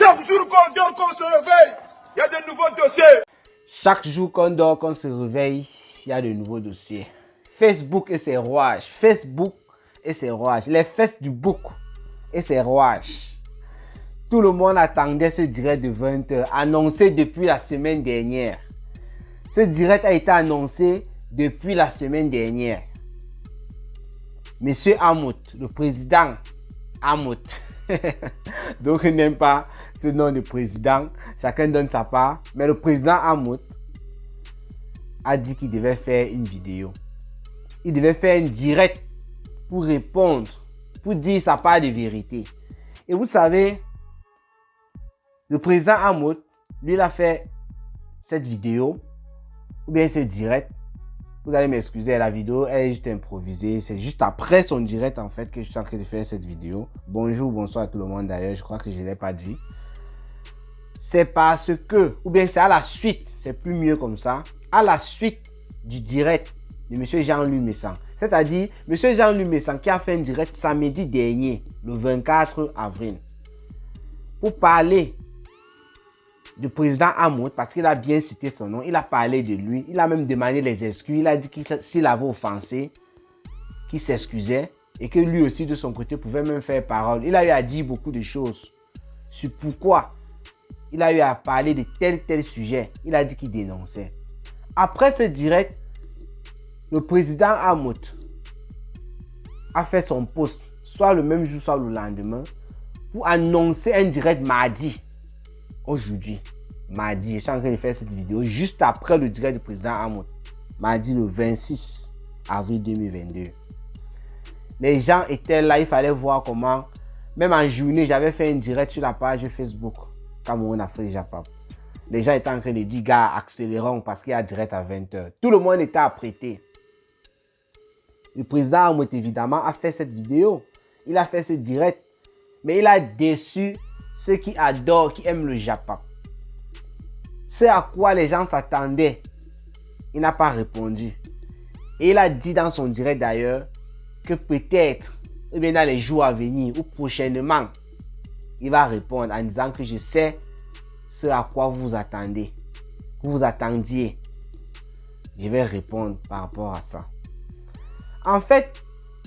Chaque jour qu'on dort, qu'on se réveille, il y a de nouveaux dossiers. Chaque jour qu'on dort, qu'on se réveille, il y a de nouveaux dossiers. Facebook et ses rouages. Facebook et ses rouages. Les fesses du bouc et ses rouages. Tout le monde attendait ce direct de 20h, annoncé depuis la semaine dernière. Ce direct a été annoncé depuis la semaine dernière. Monsieur Hamout, le président Hamout. Donc, il n'aime pas ce nom de président. Chacun donne sa part. Mais le président Hamout a dit qu'il devait faire une vidéo. Il devait faire un direct pour répondre, pour dire sa part de vérité. Et vous savez, le président Hamout, lui, il a fait cette vidéo, ou bien ce direct. Vous allez m'excuser, la vidéo est juste improvisée. C'est juste après son direct, en fait, que je suis en train de faire cette vidéo. Bonjour, bonsoir à tout le monde d'ailleurs. Je crois que je ne l'ai pas dit. C'est parce que, ou bien c'est à la suite, c'est plus mieux comme ça, à la suite du direct de M. Jean-Louis Messan. C'est-à-dire, M. Jean-Louis Messan qui a fait un direct samedi dernier, le 24 avril, pour parler du président Hamout, parce qu'il a bien cité son nom, il a parlé de lui, il a même demandé les excuses, il a dit que s'il avait offensé, qu'il s'excusait et que lui aussi de son côté pouvait même faire parole. Il a eu à dire beaucoup de choses sur pourquoi il a eu à parler de tel sujet. Il a dit qu'il dénonçait. Après ce direct, le président Hamout a fait son post, soit le même jour, soit le lendemain, pour annoncer un direct mardi. Aujourd'hui, mardi, je suis en train de faire cette vidéo juste après le direct du président Hamout. Mardi le 26 avril 2022. Les gens étaient là, il fallait voir comment, même en journée, j'avais fait un direct sur la page Facebook Cameroun Afrique Japap. Les gens étaient en train de dire, gars, accélérons parce qu'il y a direct à 20h. Tout le monde était apprêté. Le président Hamout, évidemment, a fait cette vidéo. Il a fait ce direct. Mais il a déçu ceux qui adorent, qui aiment le Japap. Ce à quoi les gens s'attendaient, il n'a pas répondu. Et il a dit dans son direct d'ailleurs que peut-être, eh bien dans les jours à venir ou prochainement, il va répondre en disant que je sais ce à quoi vous attendez, vous attendiez. Je vais répondre par rapport à ça. En fait,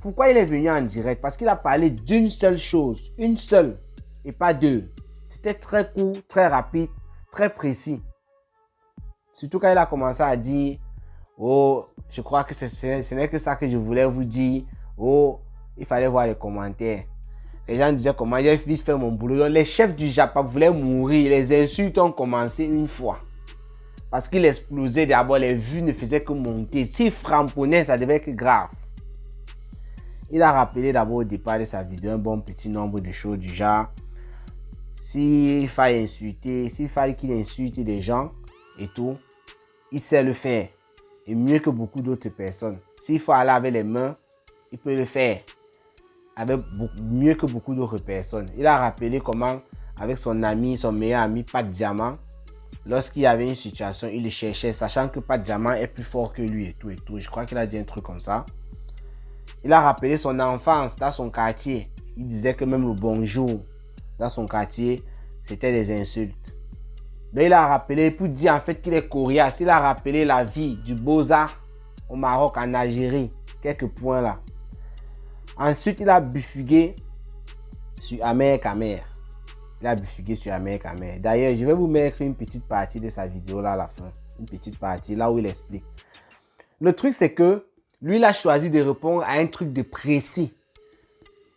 pourquoi il est venu en direct? Parce qu'il a parlé d'une seule chose, une seule. Et pas deux. C'était très court, très rapide, très précis. Surtout quand il a commencé à dire, oh, je crois que ce n'est que ça que je voulais vous dire. Oh, il fallait voir les commentaires. Les gens disaient comment j'ai vite fait mon boulot. Donc, les chefs du Japon voulaient mourir. Les insultes ont commencé une fois. Parce qu'il explosait d'abord, les vues ne faisaient que monter. S'il frapponnait, ça devait être grave. Il a rappelé d'abord au départ de sa vidéo un bon petit nombre de choses du genre. S'il fallait insulter, s'il fallait qu'il insulte des gens et tout, il sait le faire. Et mieux que beaucoup d'autres personnes. S'il faut aller avec les mains, il peut le faire. Mieux que beaucoup d'autres personnes. Il a rappelé comment, avec son ami, son meilleur ami, Pat Diamant, lorsqu'il y avait une situation, il le cherchait, sachant que Pat Diamant est plus fort que lui et tout et tout. Je crois qu'il a dit un truc comme ça. Il a rappelé son enfance dans son quartier. Il disait que même le bonjour dans son quartier, c'était des insultes. Donc il a rappelé, pour dire en fait qu'il est coriace, il a rappelé la vie du Beaux-Arts au Maroc, en Algérie. Quelques points là. Ensuite, il a bufugué sur Amer Kamer. Il a bufugué sur Amer Kamer. D'ailleurs, je vais vous mettre une petite partie de sa vidéo là à la fin. Une petite partie là où il explique. Le truc, c'est que lui, il a choisi de répondre à un truc de précis.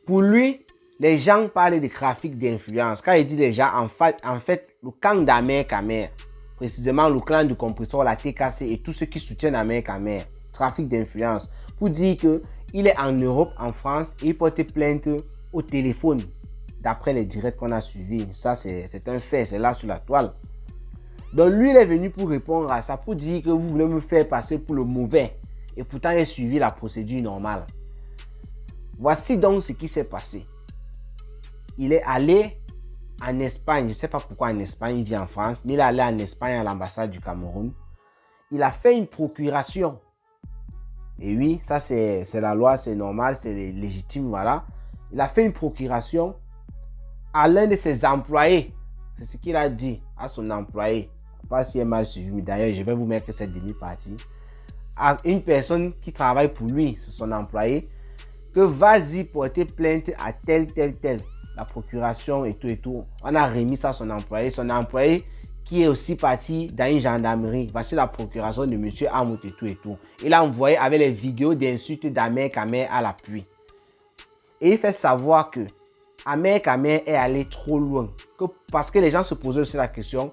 Pour lui, les gens parlent de trafic d'influence. Quand il dit les gens, en fait, le camp d'Amer Kamer, précisément le clan du compresseur, la TKC et tous ceux qui soutiennent Amer Kamer, trafic d'influence, pour dire qu'il est en Europe, en France, et il porte plainte au téléphone, d'après les directs qu'on a suivis. Ça, c'est un fait, c'est là sur la toile. Donc lui, il est venu pour répondre à ça, pour dire que vous voulez me faire passer pour le mauvais. Et pourtant, il a suivi la procédure normale. Voici donc ce qui s'est passé. Il est allé en Espagne. Je ne sais pas pourquoi en Espagne, il vient en France. Mais il est allé en Espagne à l'ambassade du Cameroun. Il a fait une procuration. Et oui, ça c'est la loi, c'est normal, c'est légitime, voilà. Il a fait une procuration à l'un de ses employés. C'est ce qu'il a dit à son employé. Pas si elle m'a suivi, mais d'ailleurs, je vais vous mettre cette demi-partie. À une personne qui travaille pour lui, son employé, que vas-y porter plainte à tel. La procuration et tout. On a remis ça à son employé. Son employé qui est aussi parti dans une gendarmerie. Voici la procuration de M. Amout et tout. Il a envoyé avec les vidéos d'insultes d'Ahmed Kamer à l'appui. Et il fait savoir que Ahmed Kamer est allé trop loin. Parce que les gens se posaient aussi la question,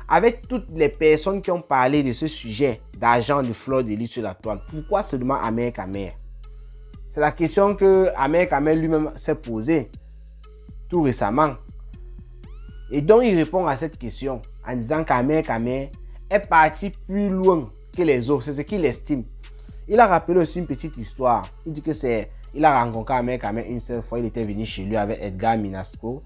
avec toutes les personnes qui ont parlé de ce sujet d'argent de Fleur de Lys sur la toile, pourquoi seulement Ahmed Kamer? C'est la question que Ahmed Kamer lui-même s'est posée tout récemment. Et donc il répond à cette question en disant qu'Ahmed Kamer est parti plus loin que les autres. C'est ce qu'il estime. Il a rappelé aussi une petite histoire. Il dit que il a rencontré Ahmed Kamer une seule fois. Il était venu chez lui avec Edgar Minasco.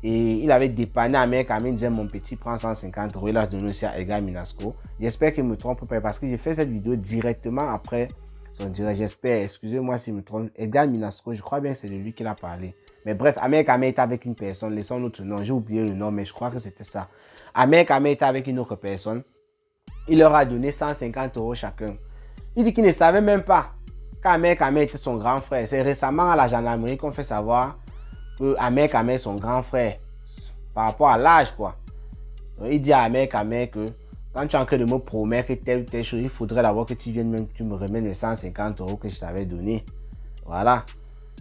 Et il avait dépanné Ahmed Kamer. Il disait, mon petit, prend 150 €. Il a donné aussi à Edgar Minasco. J'espère qu'il ne me trompe pas parce que j'ai fait cette vidéo directement après son direct. J'espère, excusez-moi si je me trompe. Edgar Minasco, je crois bien que c'est de lui qu'il a parlé. Mais bref, Ahmed Kamer était avec une personne. Laissons notre nom. J'ai oublié le nom, mais je crois que c'était ça. Ahmed Kamer était avec une autre personne. Il leur a donné 150 € chacun. Il dit qu'il ne savait même pas qu'Ahmed Kamer était son grand frère. C'est récemment à la gendarmerie qu'on fait savoir que Ahmed Kamer est son grand frère. Par rapport à l'âge, quoi. Donc, il dit à Ahmed Kamer que quand tu es en train de me promettre que telle chose, il faudrait d'abord que tu viennes même, que tu me remets les 150 € que je t'avais donné. Voilà.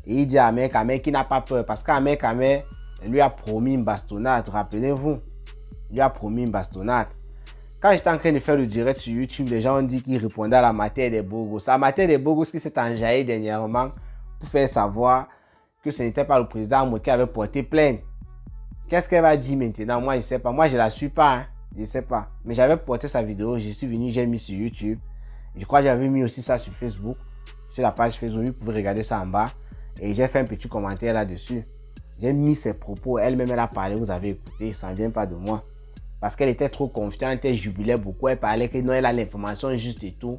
Et il dit à Ahmed Kamer qu'il n'a pas peur parce qu'Ahmed Kamer lui a promis une bastonnade. Rappelez-vous, il lui a promis une bastonnade. Quand j'étais en train de faire le direct sur YouTube, les gens ont dit qu'il répondait à la matière des Bogos. La matière des Bogos qui s'est enjaillée dernièrement pour faire savoir que ce n'était pas le président Amout qui avait porté plainte. Qu'est-ce qu'elle va dire maintenant? Moi, je ne sais pas. Moi, je ne la suis pas. Hein. Je ne sais pas. Mais j'avais porté sa vidéo. Je suis venu, j'ai mis sur YouTube. Je crois que j'avais mis aussi ça sur Facebook. Sur la page Facebook, vous pouvez regarder ça en bas. Et j'ai fait un petit commentaire là-dessus. J'ai mis ses propos. Elle-même, elle a parlé. Vous avez écouté. Ça ne vient pas de moi. Parce qu'elle était trop confiante, elle jubilait beaucoup, elle parlait que non, elle a l'information juste et tout.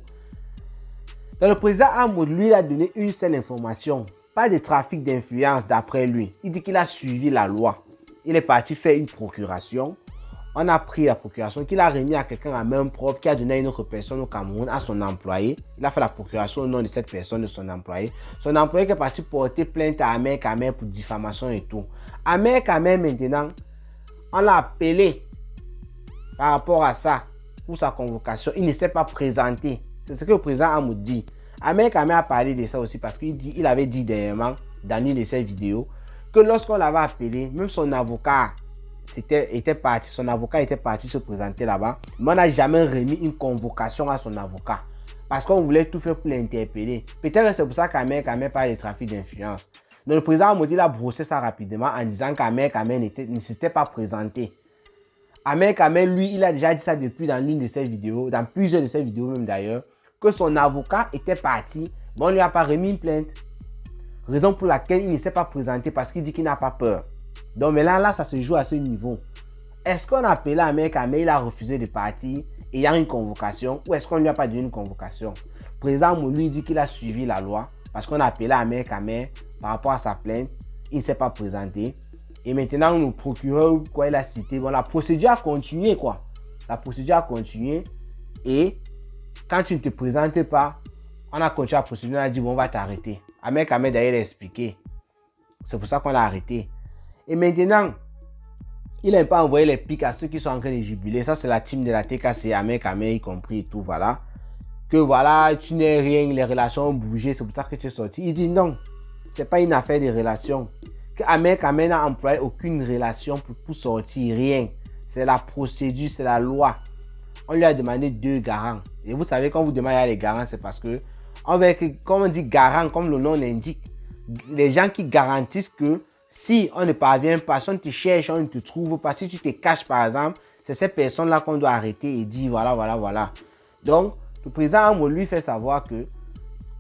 Donc le président Amout, lui, il a donné une seule information. Pas de trafic d'influence d'après lui. Il dit qu'il a suivi la loi. Il est parti faire une procuration. On a pris la procuration qu'il a remis à quelqu'un à main propre, qui a donné à une autre personne au Cameroun, à son employé. Il a fait la procuration au nom de cette personne, de son employé. Son employé qui est parti porter plainte à Ahmed Kamer pour diffamation et tout. Ahmed Kamer maintenant, on l'a appelé. Par rapport à ça, pour sa convocation, il ne s'est pas présenté. C'est ce que le président Amout dit. Ahmed Kamer a parlé de ça aussi parce qu'il avait dit dernièrement dans une de ses vidéos que lorsqu'on l'avait appelé, même son avocat était parti se présenter là-bas, mais on n'a jamais remis une convocation à son avocat parce qu'on voulait tout faire pour l'interpeller. Peut-être que c'est pour ça qu'Ahmed Kamer parle de trafic d'influence. Donc le président Amout a brossé ça rapidement en disant qu'Ahmed Kamer ne s'était pas présenté. Ahmed Kamer, lui, il a déjà dit ça depuis dans l'une de ses vidéos, dans plusieurs de ses vidéos même d'ailleurs, que son avocat était parti, mais on ne lui a pas remis une plainte. Raison pour laquelle il ne s'est pas présenté parce qu'il dit qu'il n'a pas peur. Donc mais là, ça se joue à ce niveau. Est-ce qu'on a appelé Ahmed Kamer, il a refusé de partir et il y a une convocation, ou est-ce qu'on ne lui a pas donné une convocation? Le président Amout lui dit qu'il a suivi la loi parce qu'on a appelé Ahmed Kamer par rapport à sa plainte, il ne s'est pas présenté. Et maintenant, le procureur, quoi, il a cité, bon, la procédure a continué, quoi. La procédure a continué. Et quand tu ne te présentes pas, on a continué la procédure, on a dit, bon, on va t'arrêter. Ahmed Kamer, d'ailleurs, il a expliqué. C'est pour ça qu'on l'a arrêté. Et maintenant, il n'a pas envoyé les pics à ceux qui sont en train de jubiler. Ça, c'est la team de la TKC, Ahmed Kamer, y compris et tout, voilà. Que voilà, tu n'es rien, les relations ont bougé, c'est pour ça que tu es sorti. Il dit non, ce n'est pas une affaire de relations. Ahmed Kamer n'a employé aucune relation pour sortir, rien. C'est la procédure, c'est la loi. On lui a demandé 2 garants. Et vous savez, quand vous demandez les garants, c'est parce que, comme on dit garant, comme le nom l'indique, les gens qui garantissent que si on ne parvient pas, si on te cherche, on ne te trouve pas, si tu te caches par exemple, c'est ces personnes-là qu'on doit arrêter et dire voilà. Donc, le président Amout lui fait savoir que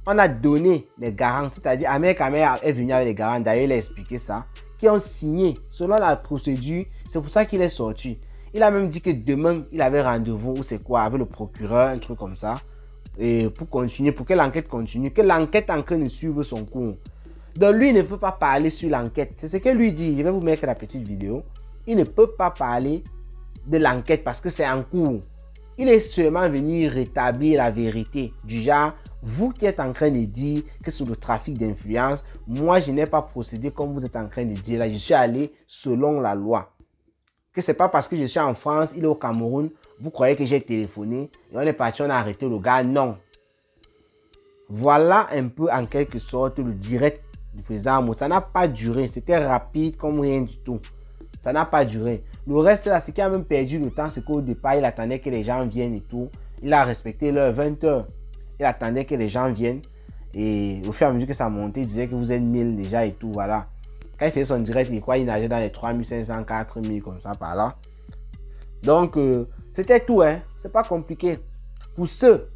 on a donné les garants, c'est-à-dire Ahmed Kamer est venu avec les garants, d'ailleurs il a expliqué ça, qui ont signé selon la procédure, c'est pour ça qu'il est sorti. Il a même dit que demain il avait rendez-vous, ou c'est quoi, avec le procureur, un truc comme ça, et pour continuer, pour que l'enquête continue, que l'enquête en train de suivre son cours. Donc lui il ne peut pas parler sur l'enquête, c'est ce que lui dit, je vais vous mettre la petite vidéo. il ne peut pas parler de l'enquête parce que c'est en cours. Il est seulement venu rétablir la vérité. Du genre, vous qui êtes en train de dire que c'est le trafic d'influence, moi je n'ai pas procédé comme vous êtes en train de dire là. Je suis allé selon la loi. Que c'est pas parce que je suis en France, il est au Cameroun, vous croyez que j'ai téléphoné et on est parti, on a arrêté le gars. Non. Voilà un peu en quelque sorte le direct du président Amout. Ça n'a pas duré. C'était rapide comme rien du tout. Ça n'a pas duré. Le reste là, ce qui a même perdu le temps, c'est qu'au départ, il attendait que les gens viennent et tout. Il a respecté l'heure 20h. Il attendait que les gens viennent. Et au fur et à mesure que ça montait, il disait que vous êtes 1000 déjà et tout. Voilà. Quand il faisait son direct, il nageait dans les 3500, 4000 comme ça par là. Donc, c'était tout. Hein. C'est pas compliqué. Pour ceux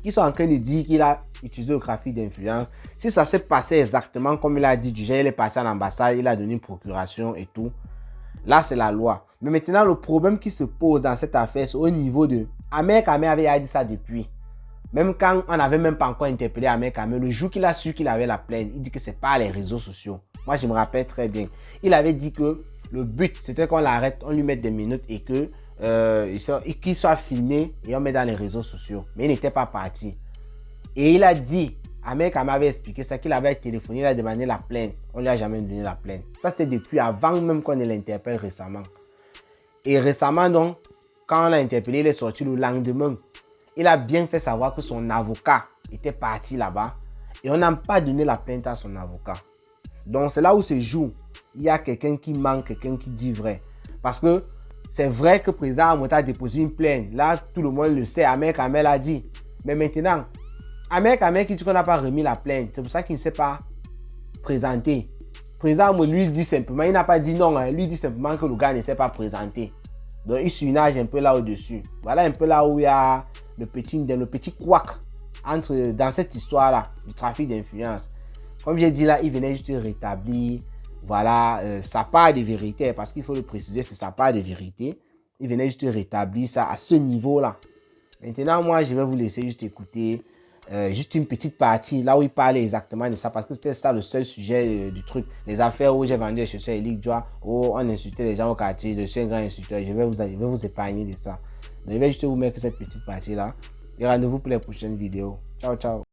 qui sont en train de dire qu'il a utilisé le trafic d'influence, si ça s'est passé exactement comme il a dit, du genre, il est parti à l'ambassade, il a donné une procuration et tout, là c'est la loi. Mais maintenant, le problème qui se pose dans cette affaire, c'est au niveau de... Ahmed Kamé avait dit ça depuis. Même quand on n'avait même pas encore interpellé Ahmed Kamé, le jour qu'il a su qu'il avait la plainte, il dit que c'est pas les réseaux sociaux. Moi, je me rappelle très bien. Il avait dit que le but, c'était qu'on l'arrête, on lui mette des minutes et que qu'il soit filmé et on met dans les réseaux sociaux. Mais il n'était pas parti. Et il a dit, Ahmed Kamé avait expliqué ça, qu'il avait téléphoné, il a demandé la plainte. On ne lui a jamais donné la plainte. Ça, c'était depuis avant même qu'on l'interpelle récemment. Et récemment, donc, quand on l'a interpellé, il est sorti le lendemain. Il a bien fait savoir que son avocat était parti là-bas. Et on n'a pas donné la plainte à son avocat. Donc, c'est là où se joue. Il y a quelqu'un qui manque, quelqu'un qui dit vrai. Parce que c'est vrai que le président Amout a déposé une plainte. Là, tout le monde le sait. Ahmed Kamé l'a dit. Mais maintenant, Ahmed Kamé qui dit qu'on n'a pas remis la plainte. C'est pour ça qu'il ne s'est pas présenté. Le président Amout lui dit simplement, il n'a pas dit non. Hein, lui dit simplement que le gars ne s'est pas présenté. Donc, il surnage un peu là au-dessus. Voilà un peu là où il y a le petit couac dans cette histoire-là du trafic d'influence. Comme j'ai dit là, il venait juste rétablir, voilà, sa part de vérité, parce qu'il faut le préciser, c'est sa part de vérité. Il venait juste rétablir ça à ce niveau-là. Maintenant, moi, je vais vous laisser juste écouter juste une petite partie, là où il parlait exactement de ça, parce que c'était ça le seul sujet du truc. Les affaires où j'ai vendu les chaussures Elic Joie, où on insultait les gens au quartier, je suis un grand insulteur, je vais vous épargner de ça. Donc, je vais juste vous mettre cette petite partie-là. Et rendez-vous pour les prochaines vidéos. Ciao, ciao.